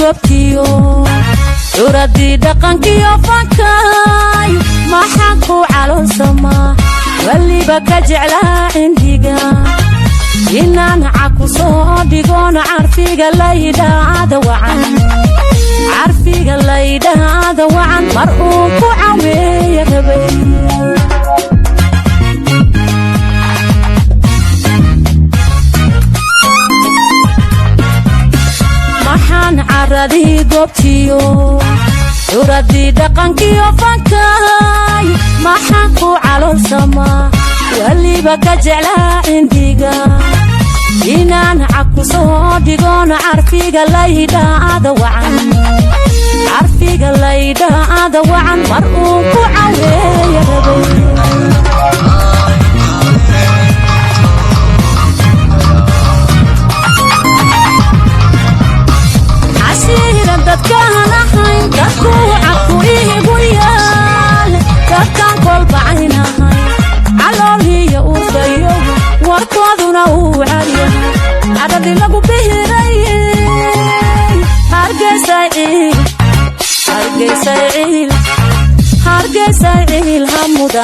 gobtiyo uradii dhaqankiyo fankay maxaan ku caloonsama waliba ka jeclaa indiga inaan caku soo dhigoon carfiga laydhaada wacan mar uu ku caweeya rabay maxaan caradii gobtiyo uradii dhaqankiyo fankay maxaan ku caloonsama waliba ka jeclaa indiga inaan caku soo dhigoon carfiga laydhaada wacan mar uu ku caweeya rabay cashiiran dadkaan ahayn dadku cabku iigu yaal dadkaan kolbacaynahay calooliya urfayo warkooduna uu caryahay cadhadi lagu bihirayey hargeysa ciil hamuda